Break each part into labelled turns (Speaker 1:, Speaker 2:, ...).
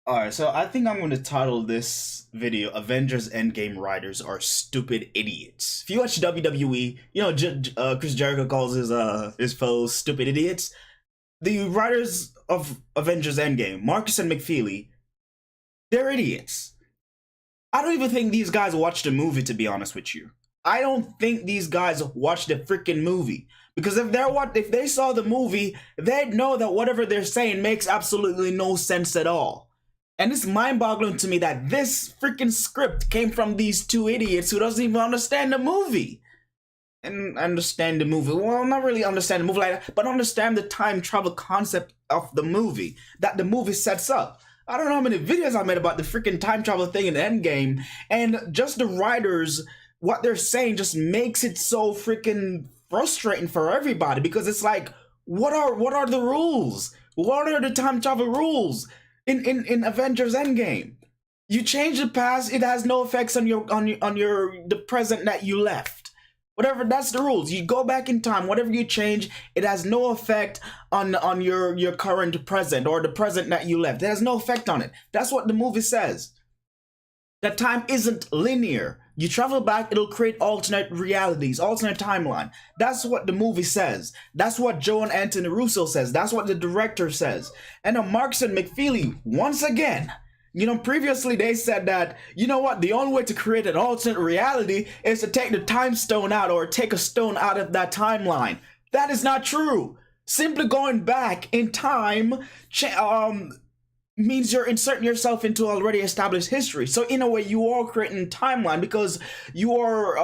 Speaker 1: Alright, so I think I'm going to title this video Avengers Endgame Writers Are Stupid Idiots. If you watch WWE, Chris Jericho calls his foes stupid idiots. The writers of Avengers Endgame, Markus and McFeely, they're idiots. I don't even think these guys watched the movie, to be honest with you. I don't think these guys watched the freaking movie. Because if they saw the movie, they'd know that whatever they're saying makes absolutely no sense at all. And it's mind-boggling to me that this freaking script came from these two idiots who doesn't even understand the movie. And understand the movie. Well, not really understand the movie like that, but understand the time travel concept of the movie that the movie sets up. I don't know how many videos I made about the freaking time travel thing in Endgame, and just the writers, what they're saying just makes it so freaking frustrating for everybody, because it's like, what are the rules? What are the time travel rules in Avengers Endgame? You change the past, it has no effects on the present that you left. Whatever, that's the rules. You go back in time, whatever you change, it has no effect on your current present or the present that you left. It has no effect on it. That's what the movie says. That time isn't linear. You travel back, it'll create alternate realities, alternate timeline. That's what the movie says. That's what Joe and Anthony Russo says. That's what the director says. And Markus and McFeely, once again, previously they said that, the only way to create an alternate reality is to take the time stone out or take a stone out of that timeline. That is not true. Simply going back in time means you're inserting yourself into already established history. So in a way, you are creating a timeline because you are,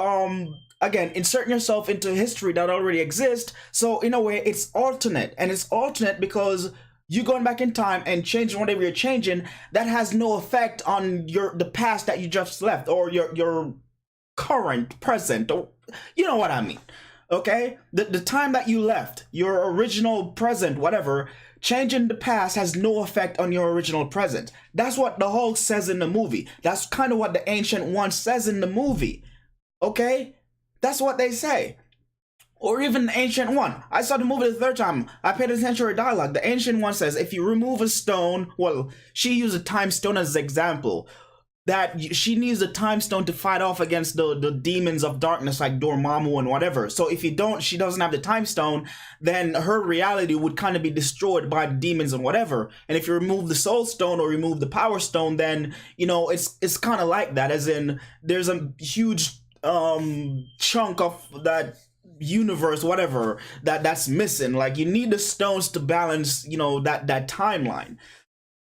Speaker 1: again, inserting yourself into history that already exists. So in a way, it's alternate. And it's alternate because you going back in time and changing whatever you're changing, that has no effect on the past that you just left, or your current, present, or you know what I mean. Okay? The time that you left, your original present, whatever, changing the past has no effect on your original present. That's what the Hulk says in the movie. That's kind of what the Ancient One says in the movie. Okay? That's what they say. Or even the Ancient One. I saw the movie the third time. I paid attention to her dialogue. The Ancient One says, if you remove a stone, well, she used a time stone as an example, that she needs a time stone to fight off against the demons of darkness like Dormammu and whatever. So if she doesn't have the time stone, then her reality would kind of be destroyed by the demons and whatever. And if you remove the soul stone or remove the power stone, then, it's kind of like that, as in there's a huge chunk of that universe, whatever, that's missing. Like, you need the stones to balance, that timeline.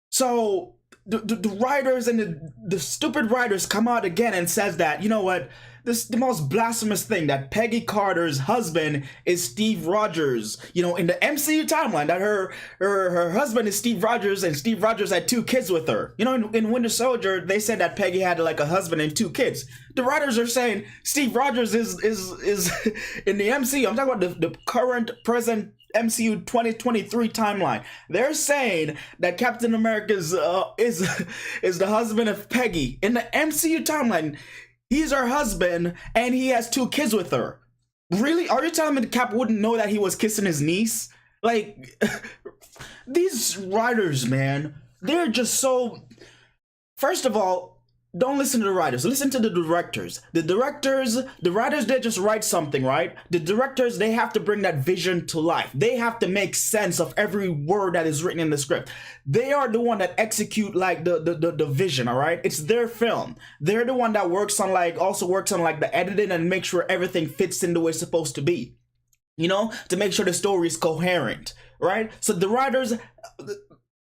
Speaker 1: So the writers and the stupid writers come out again and says that, this the most blasphemous thing, that Peggy Carter's husband is Steve Rogers. In the MCU timeline, that her husband is Steve Rogers, and Steve Rogers had 2 kids with her. In Winter Soldier, they said that Peggy had like a husband and 2 kids. The writers are saying Steve Rogers is in the MCU. I'm talking about the current, present MCU 2023 timeline. They're saying that Captain America is the husband of Peggy. In the MCU timeline, he's her husband and he has 2 kids with her. Really? Are you telling me the Cap wouldn't know that he was kissing his niece? Like, these writers, man, they're just so... First of all, don't listen to the writers. Listen to the directors. The writers, they just write something, right? The directors, they have to bring that vision to life. They have to make sense of every word that is written in the script. They are the one that execute like the vision, all right? It's their film. They're the one that also works on like the editing and make sure everything fits in the way it's supposed to be. To make sure the story is coherent, right? So the writers,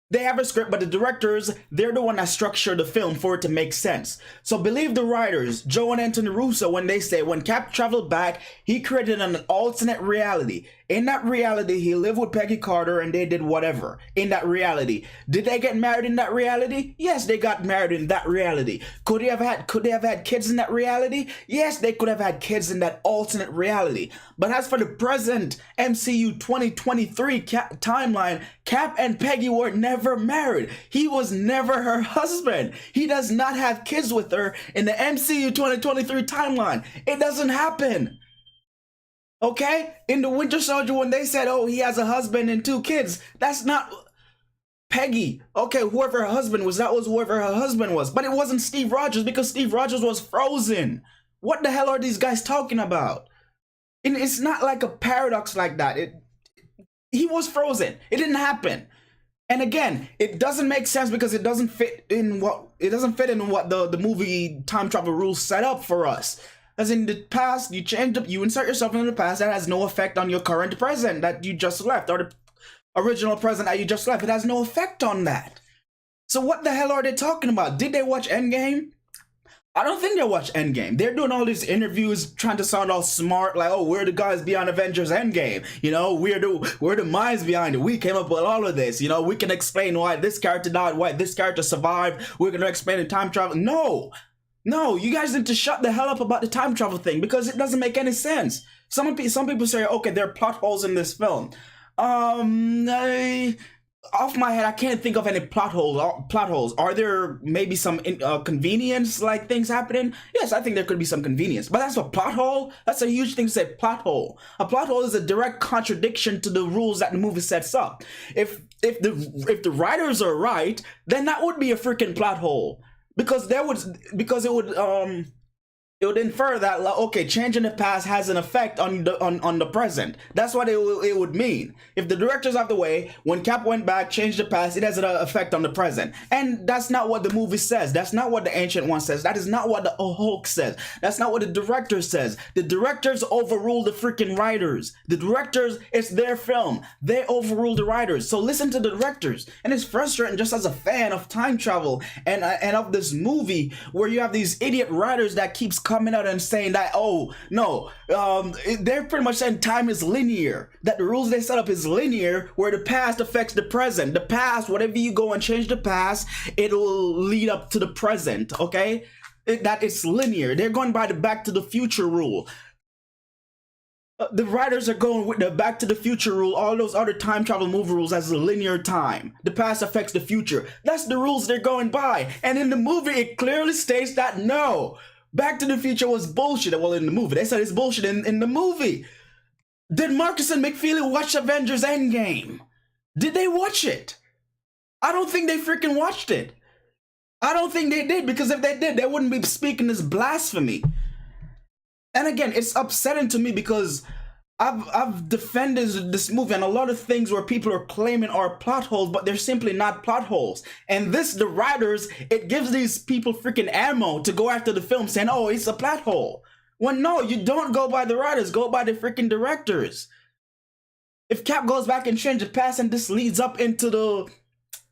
Speaker 1: they have a script, but the directors, they're the one that structure the film for it to make sense. So believe the writers, Joe and Anthony Russo, when they say when Cap traveled back, he created an alternate reality. In that reality, he lived with Peggy Carter and they did whatever. In that reality, did they get married in that reality? Yes, they got married in that reality. Could they have had kids in that reality? Yes, they could have had kids in that alternate reality. But as for the present MCU 2023 timeline, Cap and Peggy were never married. He was never her husband. He does not have kids with her in the MCU 2023 timeline. It doesn't happen. Okay? In the Winter Soldier, when they said, oh, he has a husband and 2 kids, that's not... Peggy, okay, whoever her husband was, that was whoever her husband was. But it wasn't Steve Rogers because Steve Rogers was frozen. What the hell are these guys talking about? And it's not like a paradox like that. He was frozen. It didn't happen. And again, it doesn't make sense because it doesn't fit in what the movie time travel rules set up for us. As in the past, you insert yourself into the past, that has no effect on your current present that you just left, or the original present that you just left. It has no effect on that. So what the hell are they talking about? Did they watch Endgame? I don't think they watch Endgame. They're doing all these interviews trying to sound all smart, like, oh, we're the guys behind Avengers Endgame. You know, we're the minds behind it. We came up with all of this. You know, we can explain why this character died, why this character survived. We're gonna explain the time travel. No, you guys need to shut the hell up about the time travel thing because it doesn't make any sense. Some people say, okay, there are plot holes in this film. Off my head, I can't think of any plot holes. Are there maybe some convenience like things happening? Yes, I think there could be some convenience, but that's a plot hole. That's a huge thing to say. Plot hole. A plot hole is a direct contradiction to the rules that the movie sets up. If the writers are right, then that would be a freaking plot hole because it would infer that, like, okay, changing the past has an effect on the present. That's what it would mean. If the directors of the way, when Cap went back, changed the past, it has an effect on the present. And that's not what the movie says. That's not what the Ancient One says. That is not what the Hulk says. That's not what the director says. The directors overrule the freaking writers. The directors, it's their film. They overrule the writers. So listen to the directors. And it's frustrating just as a fan of time travel and of this movie where you have these idiot writers that keeps coming out and saying that, oh no, they're pretty much saying time is linear, that the rules they set up is linear, where the past affects the present. The past, whatever you go and change the past, it'll lead up to the present. Okay, that it's linear. They're going by the Back to the Future rule. The writers are going with the Back to the Future rule, all those other time travel movie rules as a linear time. The past affects the future. That's the rules they're going by. And in the movie, it clearly states that no, Back to the Future was bullshit. Well, in the movie, they said it's bullshit in the movie. Did Markus and McFeely watch Avengers Endgame? Did they watch it? I don't think they freaking watched it. I don't think they did, because if they did, they wouldn't be speaking this blasphemy. And again, it's upsetting to me because I've defended this movie and a lot of things where people are claiming are plot holes, but they're simply not plot holes. And the writers, it gives these people freaking ammo to go after the film saying, oh, it's a plot hole. Well, no, you don't go by the writers, go by the freaking directors. If Cap goes back and changes the past and this leads up into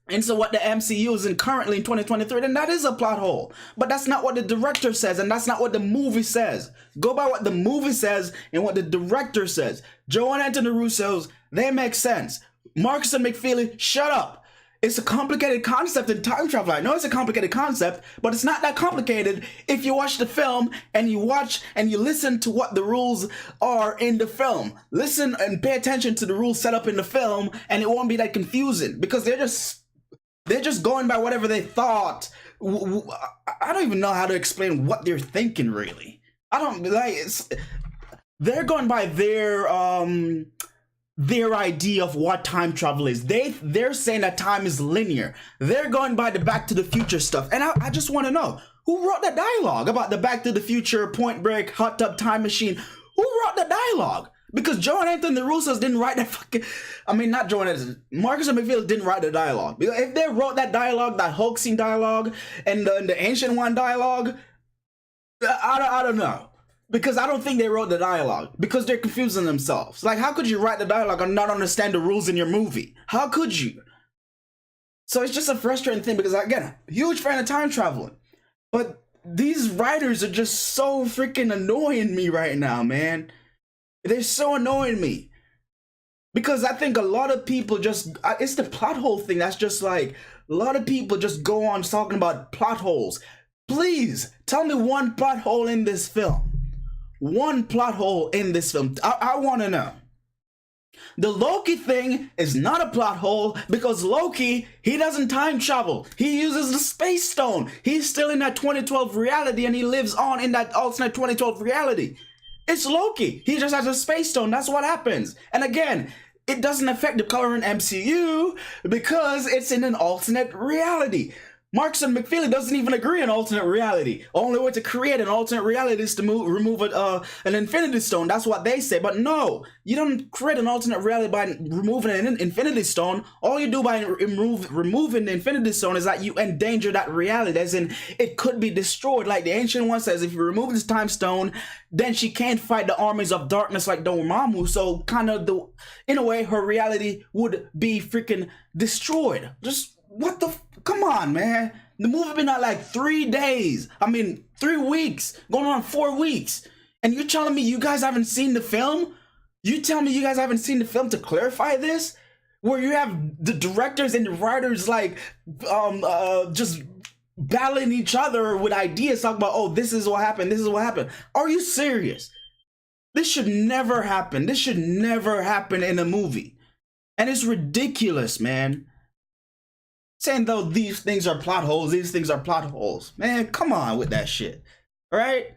Speaker 1: what the MCU is in currently in 2023, then that is a plot hole. But that's not what the director says, and that's not what the movie says. Go by what the movie says and what the director says. Joe and Anthony Russo's, they make sense. Markus and McFeely, shut up. It's a complicated concept in time travel. I know it's a complicated concept, but it's not that complicated if you watch the film and you watch and you listen to what the rules are in the film. Listen and pay attention to the rules set up in the film, and it won't be that confusing, because they're just going by whatever they thought. I don't even know how to explain what they're thinking, really. I don't, like, they're going by their idea of what time travel is. They're saying that time is linear. They're going by the Back to the Future stuff. And I just want to know, who wrote the dialogue about the Back to the Future, Point Break, Hot Tub Time Machine? Who wrote the dialogue? Because Joe and Anthony Russo didn't write that fucking... I mean, not Joe and Anthony. Markus and McFeely didn't write the dialogue. Because if they wrote that dialogue, that Hulk scene dialogue, and the Ancient One dialogue, I don't know. Because I don't think they wrote the dialogue. Because they're confusing themselves. Like, how could you write the dialogue and not understand the rules in your movie? How could you? So it's just a frustrating thing, because, again, huge fan of time traveling. But these writers are just so freaking annoying me right now, man. They're so annoying me. Because I think a lot of people just... It's the plot hole thing that's just like... A lot of people just go on talking about plot holes. Please, tell me one plot hole in this film. One plot hole in this film. I want to know. The Loki thing is not a plot hole, because Loki, he doesn't time travel. He uses the Space Stone. He's still in that 2012 reality, and he lives on in that alternate 2012 reality. It's Loki. He just has a Space Stone. That's what happens. And again, it doesn't affect the current MCU because it's in an alternate reality. Markus and McFeely doesn't even agree on alternate reality. Only way to create an alternate reality is to remove an Infinity Stone. That's what they say. But no, you don't create an alternate reality by removing an Infinity Stone. All you do by removing the Infinity Stone is that you endanger that reality. As in, it could be destroyed. Like the Ancient One says, if you remove this Time Stone, then she can't fight the armies of darkness like Dormammu. So kind of in a way, her reality would be freaking destroyed. Just what the come on, man. The movie been out like 3 days. I mean, 3 weeks. Going on 4 weeks. And you're telling me you guys haven't seen the film? You tell me you guys haven't seen the film to clarify this? Where you have the directors and the writers like just battling each other with ideas, talking about, oh, this is what happened, this is what happened. Are you serious? This should never happen. This should never happen in a movie. And it's ridiculous, man. Saying though these things are plot holes, these things are plot holes. Man, come on with that shit. Alright?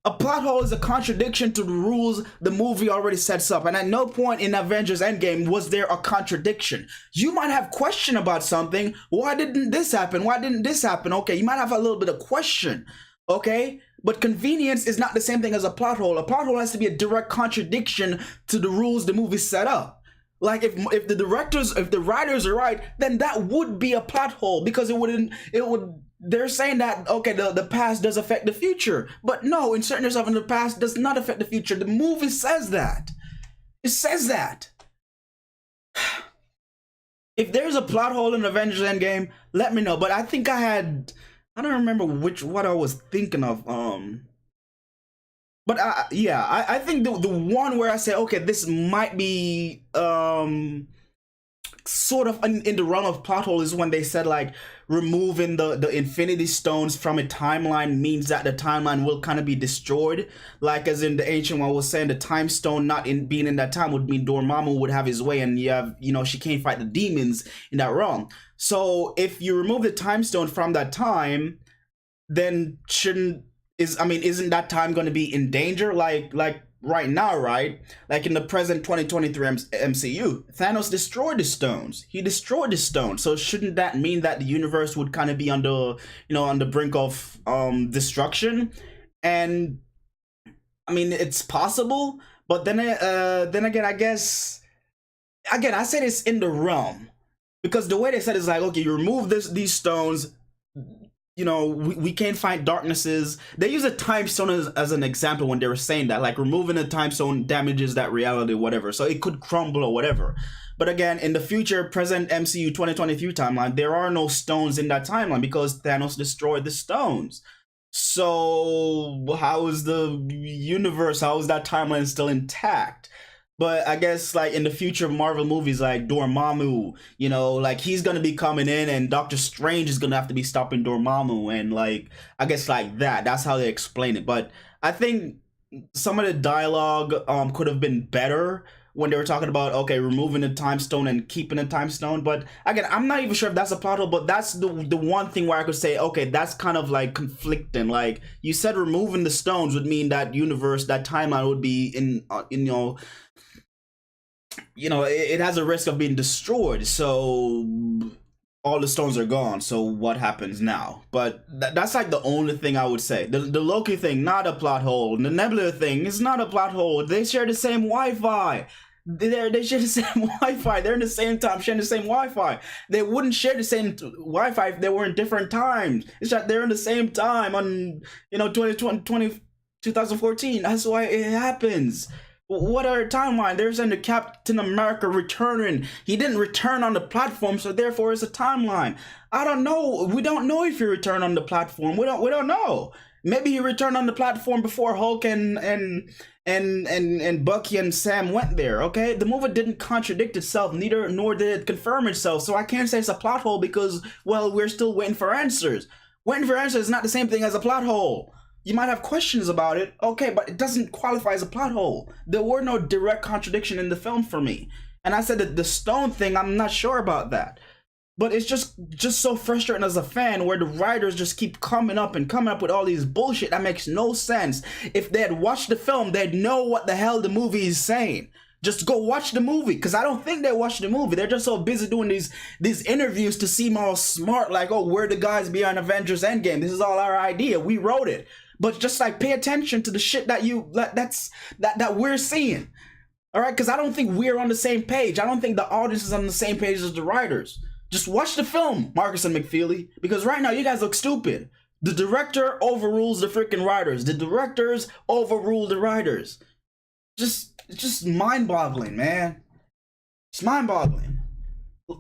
Speaker 1: A plot hole is a contradiction to the rules the movie already sets up. And at no point in Avengers Endgame was there a contradiction. You might have question about something. Why didn't this happen? Why didn't this happen? Okay, you might have a little bit of question. Okay? But convenience is not the same thing as a plot hole. A plot hole has to be a direct contradiction to the rules the movie set up. Like if the writers are right, then that would be a plot hole because they're saying that, okay, the past does affect the future. But no, inserting yourself in the past does not affect the future. The movie says that. It says that. If there's a plot hole in Avengers Endgame, let me know. But I think I don't remember what I was thinking of. But yeah, I think the one where I say, okay, this might be sort of in the realm of plot hole is when they said like removing the Infinity Stones from a timeline means that the timeline will kind of be destroyed. Like as in the Ancient One was saying, the Time Stone not being in that time would mean Dormammu would have his way, and she can't fight the demons in that realm. So if you remove the Time Stone from that time, then isn't that time going to be in danger? Like right now, right? Like in the present 2023 MCU, Thanos destroyed the stones. He destroyed the stones. So shouldn't that mean that the universe would kind of be on the brink of destruction? And I mean, it's possible, but then again, I guess I said it's in the realm because the way they said is like, okay, you remove these stones. We can't fight darknesses. They use a time stone as an example when they were saying that, like removing a time stone damages that reality, whatever. So it could crumble or whatever. But again, in the future, present MCU 2023 timeline, there are no stones in that timeline because Thanos destroyed the stones. So how is the universe, how is that timeline still intact? But I guess like in the future Marvel movies like Dormammu, like he's gonna be coming in and Doctor Strange is gonna have to be stopping Dormammu, and like I guess like that's how they explain it. But I think some of the dialogue could have been better when they were talking about, okay, removing the Time Stone and keeping the Time Stone. But again, I'm not even sure if that's a plot hole, but that's the one thing where I could say, okay, that's kind of like conflicting. Like you said, removing the stones would mean that universe, that timeline would be it has a risk of being destroyed, so all the stones are gone, so what happens now? But that's like the only thing I would say. The Loki thing, not a plot hole. The Nebula thing is not a plot hole. They share the same Wi-Fi. They share the same Wi-Fi. They're in the same time sharing the same Wi-Fi. They wouldn't share the same Wi-Fi if they were in different times. It's that they're in the same time on 2014. That's why it happens. What other timeline? There's the Captain America returning. He didn't return on the platform, so therefore it's a timeline. I don't know. We don't know if he returned on the platform. We don't know. Maybe he returned on the platform before Hulk and Bucky and Sam went there. Okay, the movie didn't contradict itself, nor did it confirm itself. So I can't say it's a plot hole because, well, we're still waiting for answers. Waiting for answers is not the same thing as a plot hole. You might have questions about it, okay, but it doesn't qualify as a plot hole. There were no direct contradiction in the film for me. And I said that the stone thing, I'm not sure about that. But it's just so frustrating as a fan where the writers just keep coming up with all these bullshit that makes no sense. If they had watched the film, they'd know what the hell the movie is saying. Just go watch the movie, because I don't think they watch the movie. They're just so busy doing these interviews to seem all smart, like, oh, we're the guys behind Avengers Endgame. This is all our idea. We wrote it. But just like pay attention to the shit that we're seeing. All right, because I don't think we're on the same page. I don't think the audience is on the same page as the writers. Just watch the film, Markus and McFeely, because right now you guys look stupid. The director overrules the freaking writers. The directors overrule the writers. It's just mind-boggling, man. It's mind-boggling.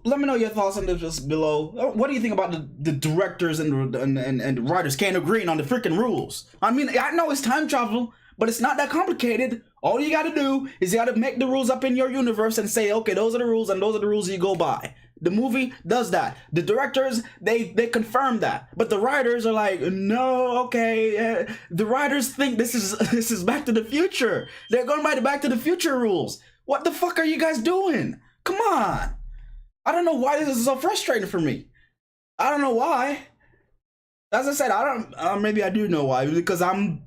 Speaker 1: Let me know your thoughts on this just below. What do you think about the directors and the writers can't agree on the freaking rules? I mean, I know it's time travel, but it's not that complicated. All you gotta do is you gotta make the rules up in your universe and say, okay, those are the rules and those are the rules you go by. The movie does that. The directors, they confirm that. But the writers are like, no, okay. The writers think this is Back to the Future. They're going by the Back to the Future rules. What the fuck are you guys doing? Come on. I don't know why this is so frustrating for me. I don't know why. As I said, maybe I do know why. Because I'm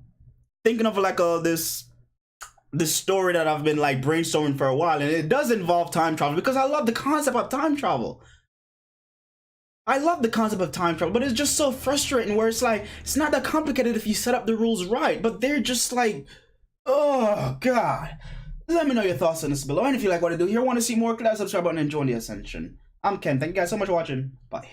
Speaker 1: thinking of like this story that I've been like brainstorming for a while, and it does involve time travel because I love the concept of time travel. I love the concept of time travel, but it's just so frustrating where it's like, it's not that complicated if you set up the rules right, but they're just like, oh god. Let me know your thoughts on this below, and if you like what I do here, want to see more, click that subscribe button and join the ascension. I'm Ken, thank you guys so much for watching, bye.